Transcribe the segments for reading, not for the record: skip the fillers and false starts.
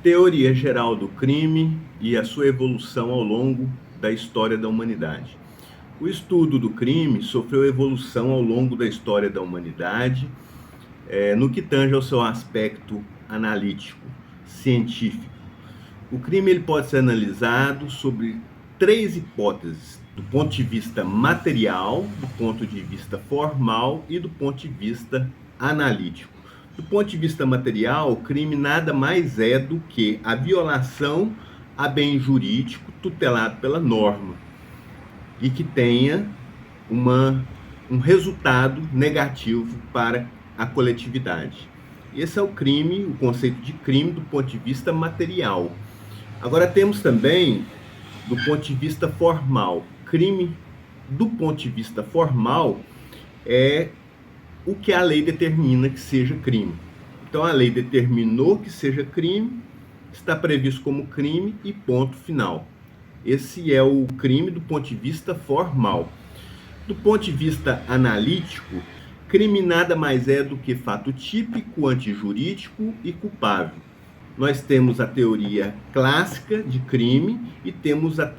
Teoria geral do crime e a sua evolução ao longo da história da humanidade. O estudo do crime sofreu evolução ao longo da história da humanidade, no que tange ao seu aspecto analítico, científico. O crime ele pode ser analisado sobre três hipóteses: do ponto de vista material, do ponto de vista formal e do ponto de vista analítico. Do ponto de vista material, o crime nada mais é do que a violação a bem jurídico tutelado pela norma e que tenha um resultado negativo para a coletividade. Esse é o crime, o conceito de crime do ponto de vista material. Agora temos também, do ponto de vista formal, crime do ponto de vista formal é o que a lei determina que seja crime. Então a lei determinou que seja crime, está previsto como crime e ponto final. Esse é o crime do ponto de vista formal. Do ponto de vista analítico, crime nada mais é do que fato típico, antijurídico e culpável. Nós temos a teoria clássica de crime e temos a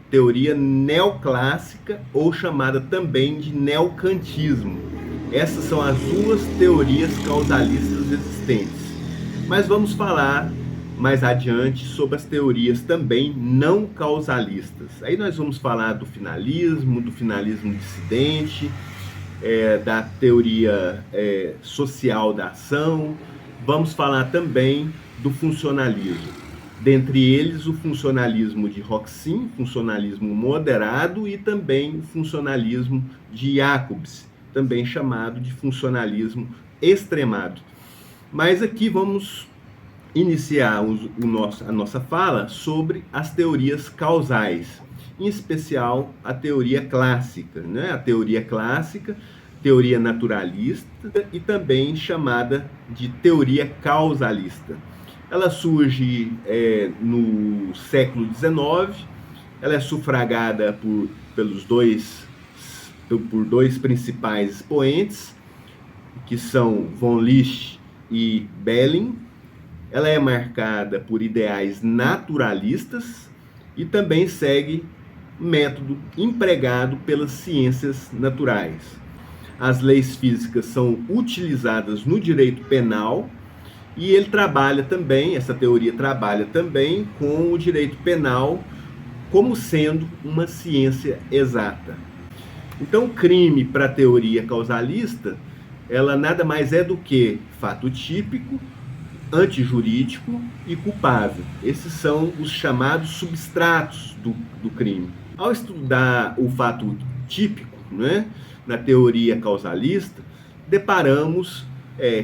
teoria neoclássica, ou chamada também de neocantismo. Essas são as duas teorias causalistas existentes. Mas vamos falar mais adiante sobre as teorias também não causalistas. Aí nós vamos falar do finalismo dissidente, da teoria social da ação. Vamos falar também do funcionalismo. Dentre eles, o funcionalismo de Roxin, funcionalismo moderado, e também o funcionalismo de Jacobs, também chamado de funcionalismo extremado. Mas aqui vamos iniciar a nossa fala sobre as teorias causais, em especial a teoria clássica, né? A teoria clássica, teoria naturalista e também chamada de teoria causalista. Ela surge no século XIX, ela é sufragada por dois principais expoentes, que são von Lisch e Belling. Ela é marcada por ideais naturalistas e também segue método empregado pelas ciências naturais. As leis físicas são utilizadas no direito penal e ele trabalha também, essa teoria trabalha também com o direito penal como sendo uma ciência exata. Então, crime para a teoria causalista, ela nada mais é do que fato típico, antijurídico e culpável. Esses são os chamados substratos do crime. Ao estudar o fato típico, né, na teoria causalista, deparamos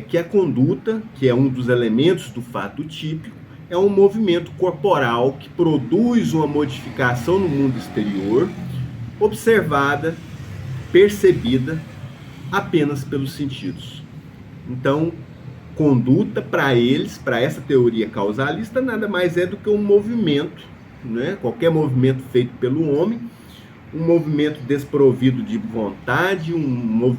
que a conduta, que é um dos elementos do fato típico, é um movimento corporal que produz uma modificação no mundo exterior, observada, percebida apenas pelos sentidos. Então, conduta para eles, para essa teoria causalista, nada mais é do que um movimento, né? Qualquer movimento feito pelo homem, um movimento desprovido de vontade, um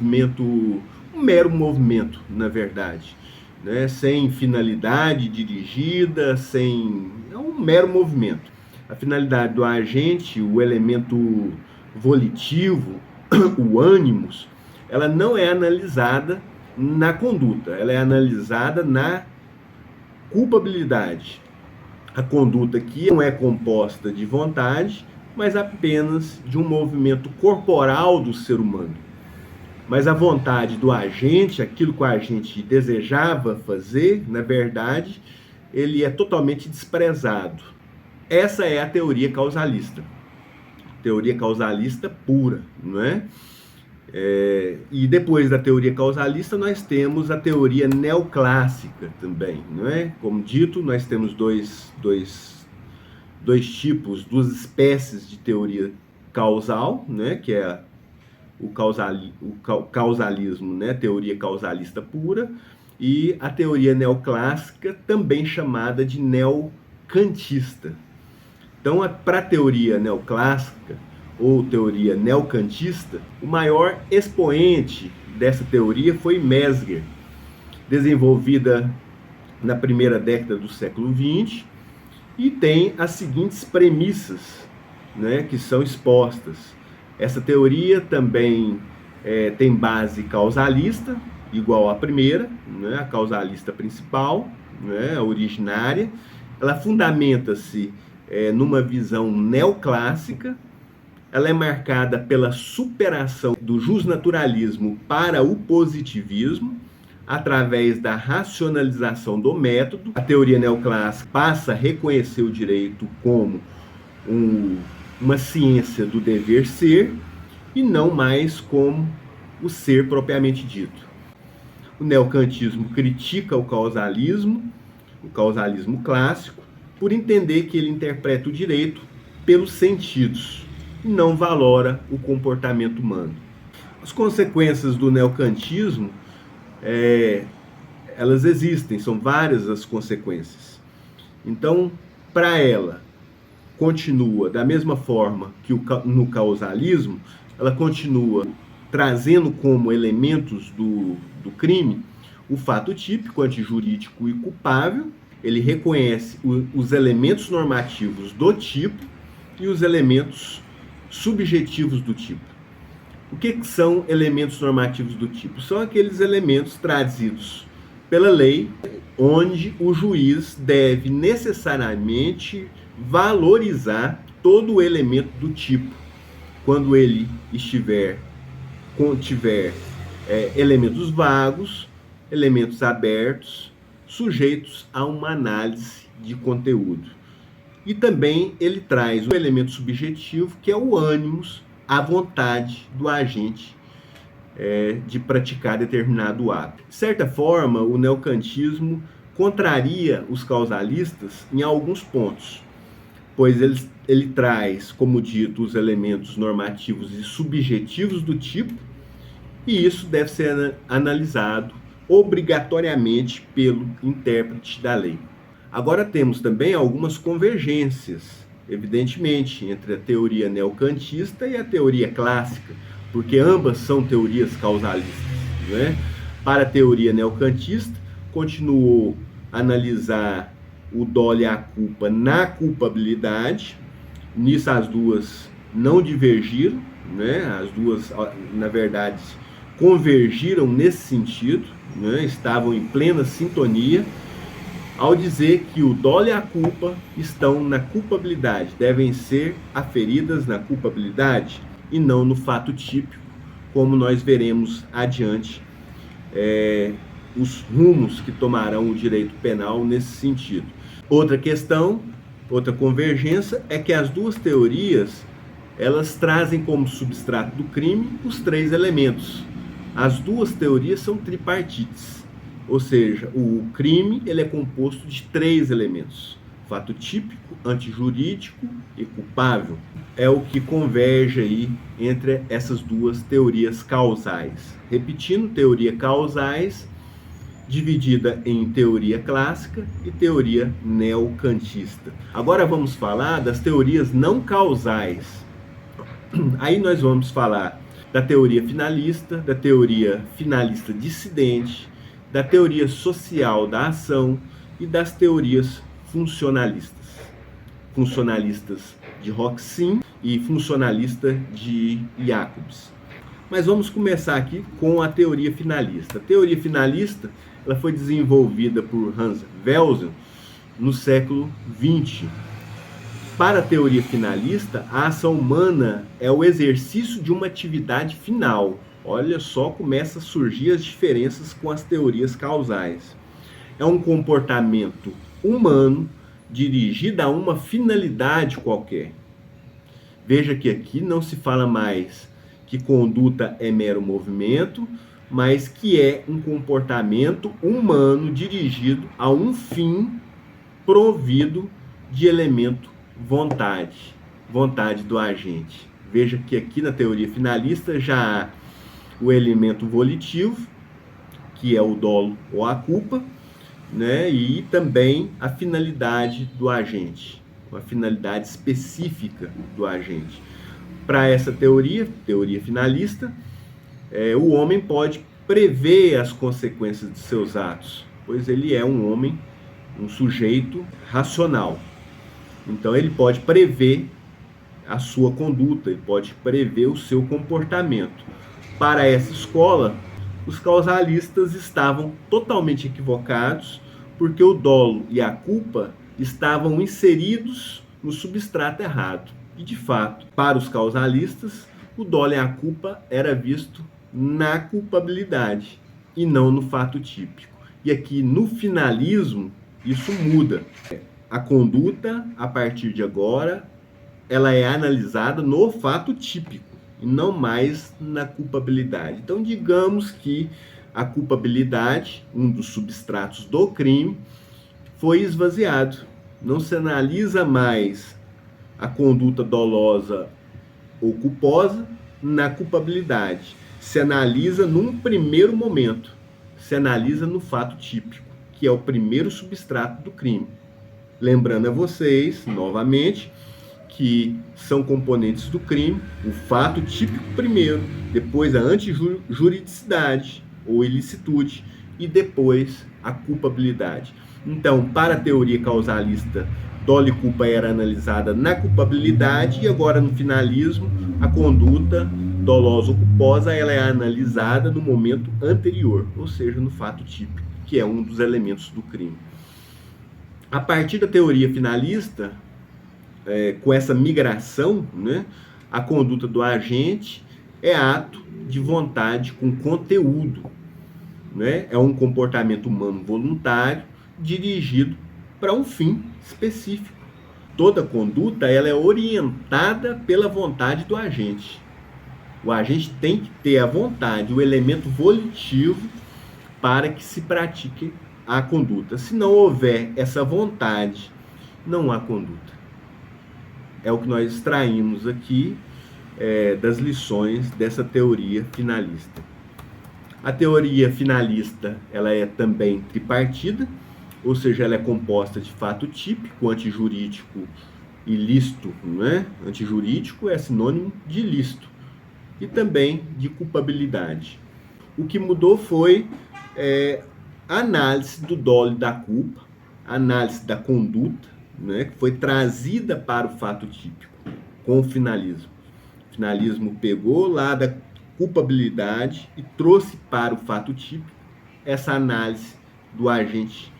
mero movimento, na verdade, né? Sem finalidade dirigida, é um mero movimento. A finalidade do agente, o elemento volitivo, o ânimos, ela não é analisada na conduta, ela é analisada na culpabilidade. A conduta aqui não é composta de vontade, mas apenas de um movimento corporal do ser humano. Mas a vontade do agente, aquilo que o agente desejava fazer, na verdade, ele é totalmente desprezado. Essa é a teoria causalista. Teoria causalista pura, não é? E depois da teoria causalista nós temos a teoria neoclássica também, não é? Como dito, nós temos dois tipos, duas espécies de teoria causal, né? Que é o causalismo, né? Teoria causalista pura, e a teoria neoclássica, também chamada de neocantista. Então, para a teoria neoclássica ou teoria neocantista, o maior expoente dessa teoria foi Mesmer, desenvolvida na primeira década do século XX, e tem as seguintes premissas, né, que são expostas. Essa teoria também tem base causalista, igual à primeira, né, a causalista principal, né, a originária. Ela fundamenta-se numa visão neoclássica. Ela é marcada pela superação do justnaturalismo para o positivismo, através da racionalização do método. A teoria neoclássica passa a reconhecer o direito como uma ciência do dever ser, e não mais como o ser propriamente dito. O neocantismo critica o causalismo clássico, por entender que ele interpreta o direito pelos sentidos e não valora o comportamento humano. As consequências do neocantismo, elas existem, são várias as consequências. Então, para ela, continua da mesma forma que no causalismo, ela continua trazendo como elementos do crime o fato típico, antijurídico e culpável. Ele reconhece os elementos normativos do tipo e os elementos subjetivos do tipo. O que são elementos normativos do tipo? São aqueles elementos trazidos pela lei, onde o juiz deve necessariamente valorizar todo o elemento do tipo, quando ele contiver elementos vagos, elementos abertos, sujeitos a uma análise de conteúdo. E também ele traz um elemento subjetivo, que é o ânimos, a vontade do agente de praticar determinado ato. De certa forma, o neocantismo contraria os causalistas em alguns pontos, pois ele traz, como dito, os elementos normativos e subjetivos do tipo, e isso deve ser analisado obrigatoriamente pelo intérprete da lei. Agora temos também algumas convergências, evidentemente, entre a teoria neocantista e a teoria clássica, porque ambas são teorias causalistas, né? Para a teoria neocantista, continuou a analisar o dolo e a culpa na culpabilidade. Nisso as duas não divergiram, né? As duas, na verdade, convergiram nesse sentido, né? Estavam em plena sintonia, ao dizer que o dolo e a culpa estão na culpabilidade, devem ser aferidas na culpabilidade e não no fato típico, como nós veremos adiante os rumos que tomarão o direito penal nesse sentido. Outra questão, outra convergência, é que as duas teorias, elas trazem como substrato do crime os três elementos. As duas teorias são tripartites, ou seja, o crime ele é composto de três elementos: fato típico, antijurídico e culpável. É o que converge aí entre essas duas teorias causais. Repetindo, teoria causais, dividida em teoria clássica e teoria neocantista. Agora vamos falar das teorias não causais. Aí nós vamos falar da teoria finalista dissidente, da teoria social da ação e das teorias funcionalistas. Funcionalistas de Roxin e funcionalista de Jacobs. Mas vamos começar aqui com a teoria finalista. A teoria finalista ela foi desenvolvida por Hans Welsen no século XX. Para a teoria finalista, a ação humana é o exercício de uma atividade final. Olha só, começa a surgir as diferenças com as teorias causais. É um comportamento humano dirigido a uma finalidade qualquer. Veja que aqui não se fala mais que conduta é mero movimento, mas que é um comportamento humano dirigido a um fim provido de elemento vontade do agente. Veja que aqui na teoria finalista já há o elemento volitivo, que é o dolo ou a culpa, né? E também a finalidade do agente, uma finalidade específica do agente. Para essa teoria finalista, o homem pode prever as consequências de seus atos, pois ele é um homem um sujeito racional. Então ele pode prever a sua conduta, ele pode prever o seu comportamento. Para essa escola, os causalistas estavam totalmente equivocados, porque o dolo e a culpa estavam inseridos no substrato errado. E de fato, para os causalistas, o dolo e a culpa era visto na culpabilidade e não no fato típico. E aqui no finalismo, isso muda. A conduta, a partir de agora, ela é analisada no fato típico e não mais na culpabilidade. Então, digamos que a culpabilidade, um dos substratos do crime, foi esvaziado. Não se analisa mais a conduta dolosa ou culposa na culpabilidade. Se analisa num primeiro momento, se analisa no fato típico, que é o primeiro substrato do crime. Lembrando a vocês, novamente, que são componentes do crime, o fato típico primeiro, depois a antijuridicidade ou ilicitude e depois a culpabilidade. Então, para a teoria causalista, dolo e culpa era analisada na culpabilidade e agora no finalismo, a conduta dolosa ou culposa ela é analisada no momento anterior, ou seja, no fato típico, que é um dos elementos do crime. A partir da teoria finalista, com essa migração, né, a conduta do agente é ato de vontade com conteúdo, né? É um comportamento humano voluntário dirigido para um fim específico. Toda conduta ela é orientada pela vontade do agente. O agente tem que ter a vontade, o elemento volitivo para que se pratique a conduta. Se não houver essa vontade, não há conduta. É o que nós extraímos aqui das lições dessa teoria finalista. A teoria finalista ela é também tripartida, ou seja, ela é composta de fato típico, antijurídico e lícito, não é? Antijurídico é sinônimo de lícito e também de culpabilidade. O que mudou foi a análise do dolo e da culpa, a análise da conduta, né, que foi trazida para o fato típico com o finalismo. O finalismo pegou lá da culpabilidade e trouxe para o fato típico essa análise do agente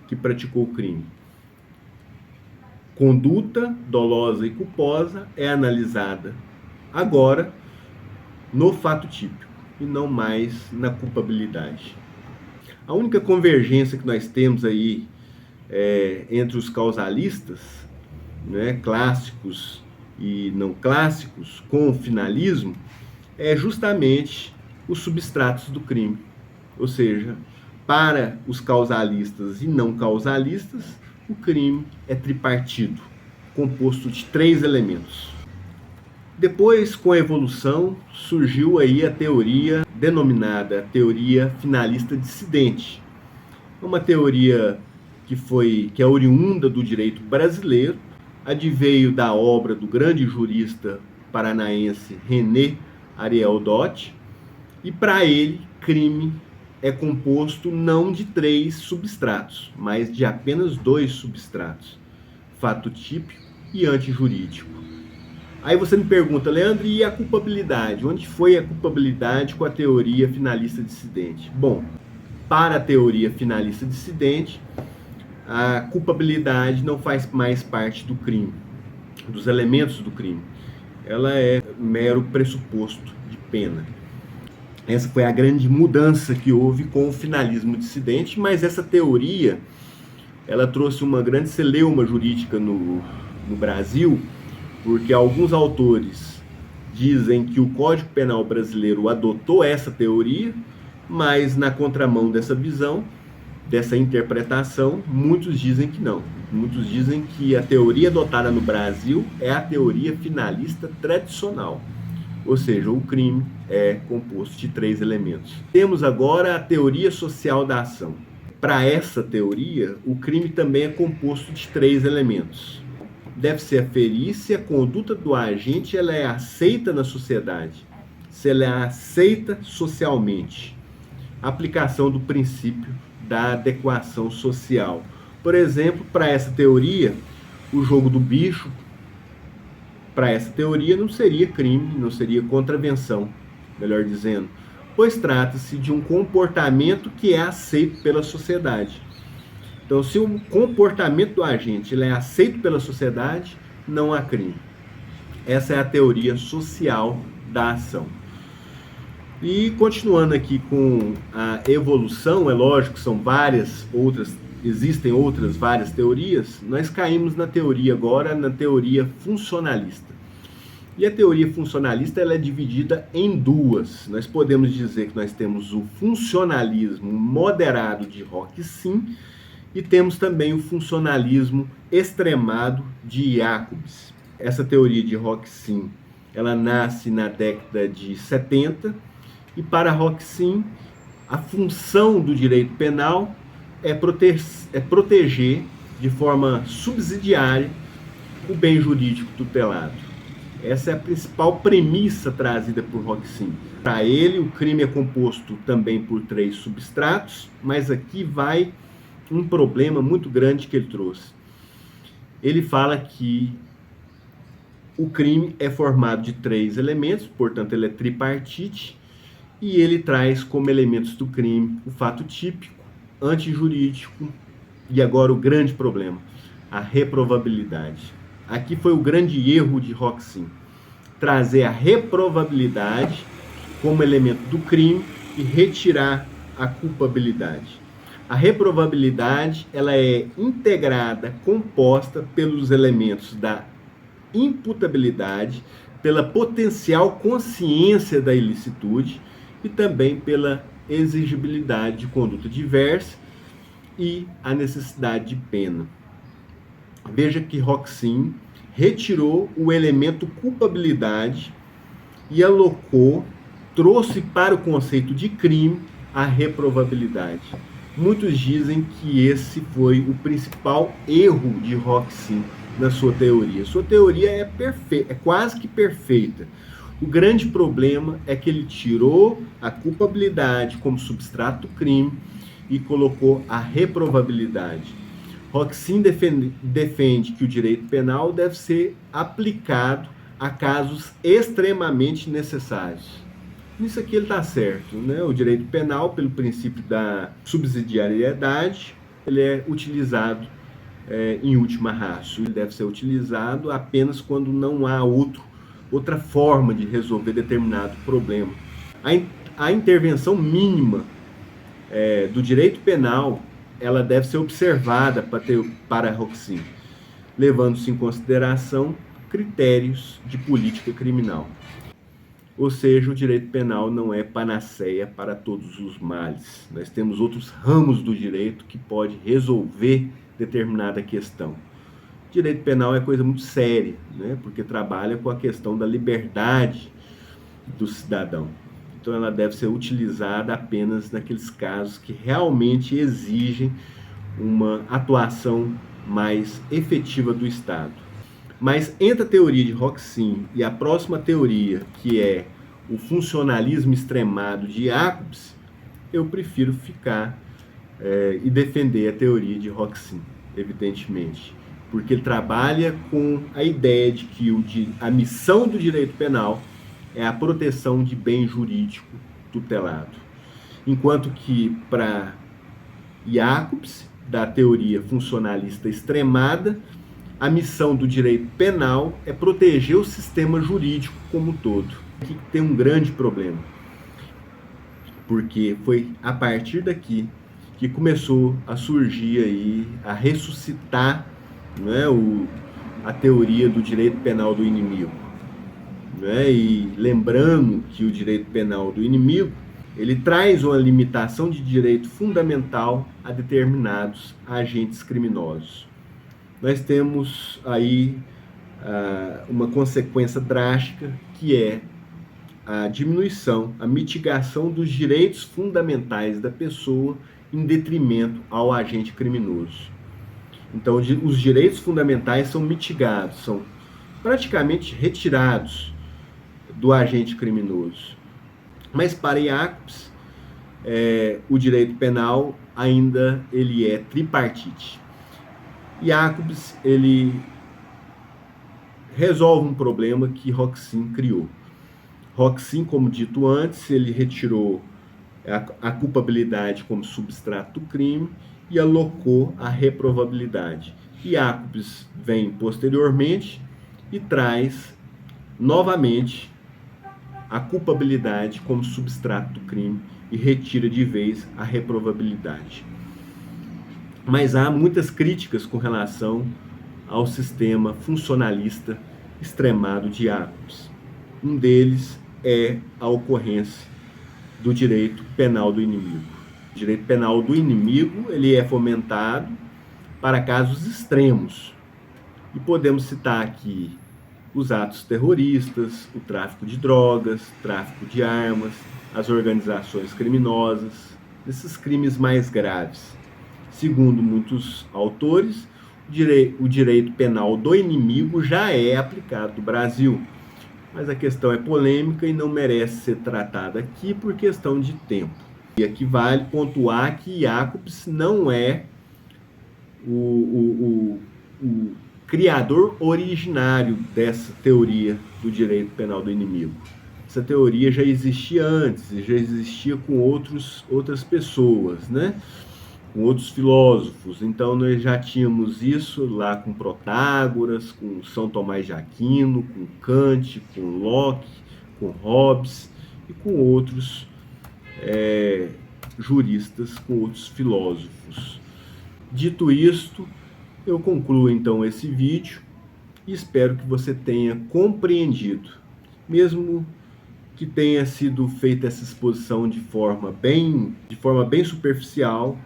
que praticou o crime. Conduta dolosa e culposa é analisada agora no fato típico e não mais na culpabilidade. A única convergência que nós temos aí entre os causalistas, né, clássicos e não clássicos, com o finalismo, é justamente os substratos do crime. Ou seja, para os causalistas e não causalistas, o crime é tripartido, composto de 3 elementos. Depois, com a evolução, surgiu aí a teoria denominada teoria finalista dissidente. Uma teoria que é oriunda do direito brasileiro, adveio da obra do grande jurista paranaense René Ariel Dott, e para ele, crime é composto não de 3 substratos, mas de apenas 2 substratos, fato típico e antijurídico. Aí você me pergunta, Leandro, e a culpabilidade? Onde foi a culpabilidade com a teoria finalista dissidente? Bom, para a teoria finalista dissidente, a culpabilidade não faz mais parte do crime, dos elementos do crime. Ela é mero pressuposto de pena. Essa foi a grande mudança que houve com o finalismo dissidente, mas essa teoria, ela trouxe uma grande celeuma jurídica no Brasil, porque alguns autores dizem que o Código Penal brasileiro adotou essa teoria, mas na contramão dessa visão, dessa interpretação, muitos dizem que não. Muitos dizem que a teoria adotada no Brasil é a teoria finalista tradicional. Ou seja, o crime é composto de 3 elementos. Temos agora a teoria social da ação. Para essa teoria, o crime também é composto de 3 elementos. Deve-se aferir se a conduta do agente ela é aceita na sociedade, se ela é aceita socialmente. Aplicação do princípio da adequação social. Por exemplo, para essa teoria, o jogo do bicho, para essa teoria, não seria crime, não seria contravenção, melhor dizendo, pois trata-se de um comportamento que é aceito pela sociedade. Então, se o comportamento do agente ele é aceito pela sociedade, não há crime. Essa é a teoria social da ação. E continuando aqui com a evolução, é lógico que são várias outras, existem outras várias teorias, nós caímos na teoria agora, na teoria funcionalista. E a teoria funcionalista ela é dividida em duas. Nós podemos dizer que nós temos o funcionalismo moderado de Rocksin e temos também o funcionalismo extremado de Jacobs. Essa teoria de Rocksin, ela nasce na década de 70 e para Rocksin a função do direito penal é proteger de forma subsidiária o bem jurídico tutelado. Essa é a principal premissa trazida por Rocksin. Para ele, o crime é composto também por 3 substratos, mas aqui vai um problema muito grande que ele trouxe. Ele fala que o crime é formado de 3 elementos, portanto ele é tripartite, e ele traz como elementos do crime o fato típico, antijurídico e agora o grande problema, a reprovabilidade. Aqui foi o grande erro de Rocksin, trazer a reprovabilidade como elemento do crime e retirar a culpabilidade. A reprovabilidade ela é integrada, composta pelos elementos da imputabilidade, pela potencial consciência da ilicitude e também pela exigibilidade de conduta diversa e a necessidade de pena. Veja que Rocksin retirou o elemento culpabilidade e alocou, trouxe para o conceito de crime a reprovabilidade. Muitos dizem que esse foi o principal erro de Rocksin na sua teoria. Sua teoria é perfeita, é quase que perfeita. O grande problema é que ele tirou a culpabilidade como substrato do crime e colocou a reprovabilidade. Rocksin defende que o direito penal deve ser aplicado a casos extremamente necessários. Nisso aqui ele está certo, né? O direito penal, pelo princípio da subsidiariedade, ele é utilizado em última ratio. Ele deve ser utilizado apenas quando não há outra forma de resolver determinado problema. A intervenção mínima do direito penal ela deve ser observada para Rocksin, levando-se em consideração critérios de política criminal. Ou seja, o direito penal não é panaceia para todos os males. Nós temos outros ramos do direito que pode resolver determinada questão. O direito penal é coisa muito séria, né? Porque trabalha com a questão da liberdade do cidadão. Então ela deve ser utilizada apenas naqueles casos que realmente exigem uma atuação mais efetiva do Estado. Mas entre a teoria de Rocksin e a próxima teoria, que é o funcionalismo extremado de Jacobs, eu prefiro ficar e defender a teoria de Rocksin, evidentemente. Porque ele trabalha com a ideia de que a missão do direito penal é a proteção de bem jurídico tutelado. Enquanto que para Jacobs, da teoria funcionalista extremada, a missão do direito penal é proteger o sistema jurídico como um todo. Aqui tem um grande problema, porque foi a partir daqui que começou a surgir aí, a ressuscitar, né, a teoria do direito penal do inimigo. Né? E lembrando que o direito penal do inimigo, ele traz uma limitação de direito fundamental a determinados agentes criminosos. Nós temos aí uma consequência drástica, que é a diminuição, a mitigação dos direitos fundamentais da pessoa em detrimento ao agente criminoso. Então, os direitos fundamentais são mitigados, são praticamente retirados do agente criminoso. Mas para Jacobs, o direito penal ainda ele é tripartite. Jacobs, ele resolve um problema que Roxin criou. Roxin, como dito antes, ele retirou a culpabilidade como substrato do crime e alocou a reprovabilidade. Jacobs vem posteriormente e traz novamente a culpabilidade como substrato do crime e retira de vez a reprovabilidade. Mas há muitas críticas com relação ao sistema funcionalista extremado de Jacobs. Um deles é a ocorrência do direito penal do inimigo. O direito penal do inimigo, ele é fomentado para casos extremos. E podemos citar aqui os atos terroristas, o tráfico de drogas, tráfico de armas, as organizações criminosas, esses crimes mais graves. Segundo muitos autores, o direito penal do inimigo já é aplicado no Brasil, mas a questão é polêmica e não merece ser tratada aqui por questão de tempo. E aqui vale pontuar que Jacobs não é o criador originário dessa teoria do direito penal do inimigo. Essa teoria já existia antes, já existia com outras pessoas, né? Com outros filósofos. Então nós já tínhamos isso lá com Protágoras, com São Tomás de Aquino, com Kant, com Locke, com Hobbes e com outros juristas, com outros filósofos. Dito isto, eu concluo então esse vídeo e espero que você tenha compreendido, mesmo que tenha sido feita essa exposição de forma bem superficial,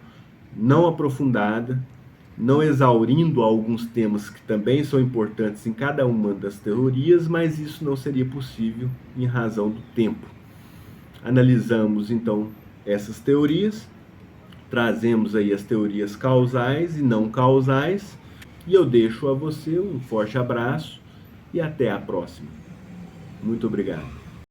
não aprofundada, não exaurindo alguns temas que também são importantes em cada uma das teorias, mas isso não seria possível em razão do tempo. Analisamos então essas teorias, trazemos aí as teorias causais e não causais, e eu deixo a você um forte abraço e até a próxima. Muito obrigado.